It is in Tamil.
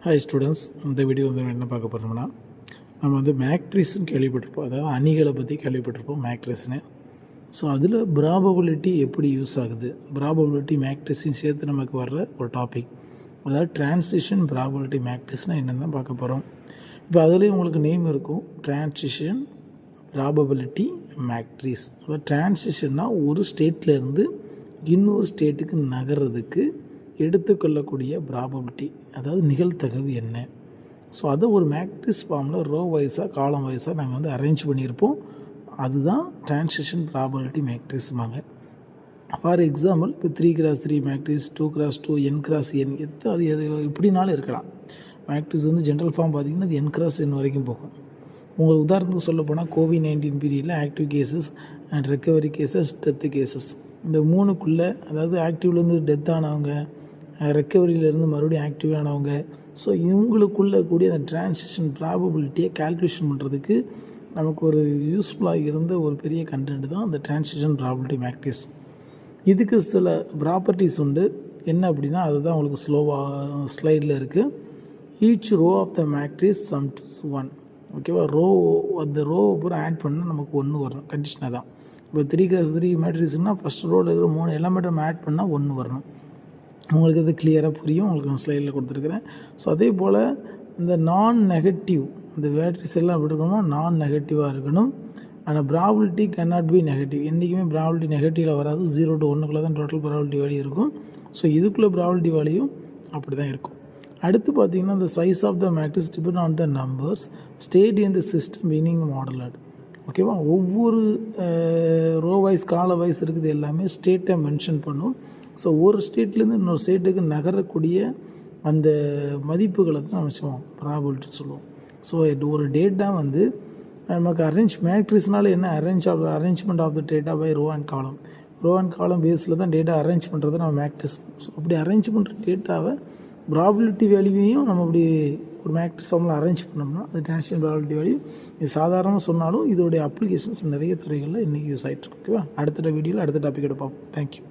ஹாய் ஸ்டூடெண்ட்ஸ், இந்த வீடியோ என்ன பார்க்க போகிறோம்னா, நம்ம மேட்ரிக்ஸ்னு கேள்விப்பட்டிருப்போம். அதாவது அணிகளை பற்றி கேள்விப்பட்டிருப்போம், மேட்ரிக்ஸ்னு. ஸோ அதில் ப்ராபபிலிட்டி எப்படி யூஸ் ஆகுது, ப்ராபபிலிட்டி மேட்ரிக்ஸையும் சேர்த்து நமக்கு வர்ற ஒரு டாபிக். அதாவது டிரான்சிஷன் ப்ராபபிலிட்டி மேட்ரிக்ஸ்னால் என்னென்னு தான் பார்க்க போகிறோம். இப்போ அதுலேயும் உங்களுக்கு நேம் இருக்கும், டிரான்சிஷன் ப்ராபபிலிட்டி மேட்ரிக்ஸ். அதாவது டிரான்சிஷன்னா ஒரு ஸ்டேட்லேருந்து இன்னொரு ஸ்டேட்டுக்கு நகர்றதுக்கு எடுத்துக்கொள்ளக்கூடிய ப்ராபபிலிட்டி, அதாவது நிகழ்தகவு என்ன. ஸோ அதை ஒரு மேட்ரிக்ஸ் ஃபார்மில் ரோ வைஸாக காலம் வைஸாக நாங்கள் அரேஞ்ச் பண்ணியிருப்போம். அதுதான் டிரான்சிஷன் ப்ராபபிலிட்டி மேட்ரிக்ஸ்மாங்க. ஃபார் எக்ஸாம்பிள், இப்போ 3x3 மேட்ரிக்ஸ், 2x2, n×n, அது எது எப்படினாலும் இருக்கலாம். மேட்ரிக்ஸ் ஜென்ரல் ஃபார்ம் பார்த்திங்கன்னா அது n×n வரைக்கும் போகும். உங்களுக்கு உதாரணத்துக்கு சொல்ல போனால் கோவிட்-19 பீரியடில் active cases and recovery cases, death cases, இந்த மூணுக்குள்ளே, அதாவது ஆக்டிவ்லேருந்து டெத் ஆனவங்க, ரெக்கவரியிலேருந்து மறுபடியும் ஆக்டிவ் ஆனவங்க, ஸோ இவங்களுக்குள்ளே கூடிய அந்த டிரான்சிஷன் ப்ராபபிலிட்டியை கால்குலேஷன் பண்ணுறதுக்கு நமக்கு ஒரு யூஸ்ஃபுல்லாக இருந்த ஒரு பெரிய கண்டென்ட் தான் அந்த டிரான்சிஷன் ப்ராபபிலிட்டி மேட்ரிக்ஸ். இதுக்கு சில ப்ராப்பர்ட்டிஸ் உண்டு. என்ன அப்படின்னா, அதுதான் உங்களுக்கு ஸ்லோவாக ஸ்லைடில் இருக்குது. Each row of the matrix sums 1. ஓகேவா? அந்த ரோவை பூரா ஆட் பண்ணால் நமக்கு 1 வரணும். கண்டிஷனாக தான். இப்போ 3x3 மேட்ரிக்ஸ்னால் ஃபஸ்ட் ரோவில் இருக்கிற 3 எலமெண்ட்டை நம்ம ஆட் பண்ணால் 1 வரணும். உங்களுக்கு அது கிளியராக புரியும். உங்களுக்கு நான் ஸ்லைடில் கொடுத்துருக்குறேன். ஸோ அதே போல் இந்த நான் நெகட்டிவ், இந்த மேட்ரிக்ஸ் எல்லாம் எப்படி இருக்கணும்னா நான் நெகட்டிவாக இருக்கணும். ஆனால் ப்ராபபிலிட்டி கேனாட் பி நெகட்டிவ். என்றைக்குமே ப்ராபபிலிட்டி நெகட்டிவில் வராது. 0 to 1 தான் டோட்டல் ப்ராபபிலிட்டி வேல்யூ இருக்கும். ஸோ இதுக்குள்ளே ப்ராபபிலிட்டி வேல்யூ அப்படி தான் இருக்கும். அடுத்து பார்த்திங்கன்னா, இந்த size of the matrix depend on the numbers state in the system meaning modelled. ஓகேவா? ஒவ்வொரு ரோ வைஸ் கால வைஸ் இருக்குது எல்லாமே ஸ்டேட்டை மென்ஷன் பண்ணும். ஸோ ஒரு ஸ்டேட்லேருந்து இன்னொரு ஸ்டேட்டுக்கு நகரக்கூடிய அந்த மதிப்புகளை தான் நம்ம சொல்லுவோம் ப்ராபபிலிட்டி சொல்லுவோம். ஸோ ஒரு டேட்டா நமக்கு மேட்ரிக்ஸ்னால என்ன arrangement of the data by row and column பேஸில் தான் டேட்டா அரேஞ்ச் பண்ணுறது நம்ம மேட்ரிக்ஸ். ஸோ அப்படி அரேஞ்ச் பண்ணுற டேட்டாவை ப்ராபபிலிட்டி வேல்யூவையும் நம்ம அப்படி ஒரு மேட்ரிக்ஸ் ஃபார்மில் அரேஞ்ச் பண்ணோம்னா அது டிரான்சிஷன் ப்ராபபிலிட்டி வேல்யூ. இது சாதாரணமாக சொன்னாலும் இதோடைய அப்ளிகேஷன்ஸ் நிறைய துறைகளில் இன்றைக்கி யூஸ் ஆகிட்டு இருக்கு. ஓகேவா? அடுத்த வீடியோவில் அடுத்த டாபிக் எடுப்போம். தேங்க்யூ.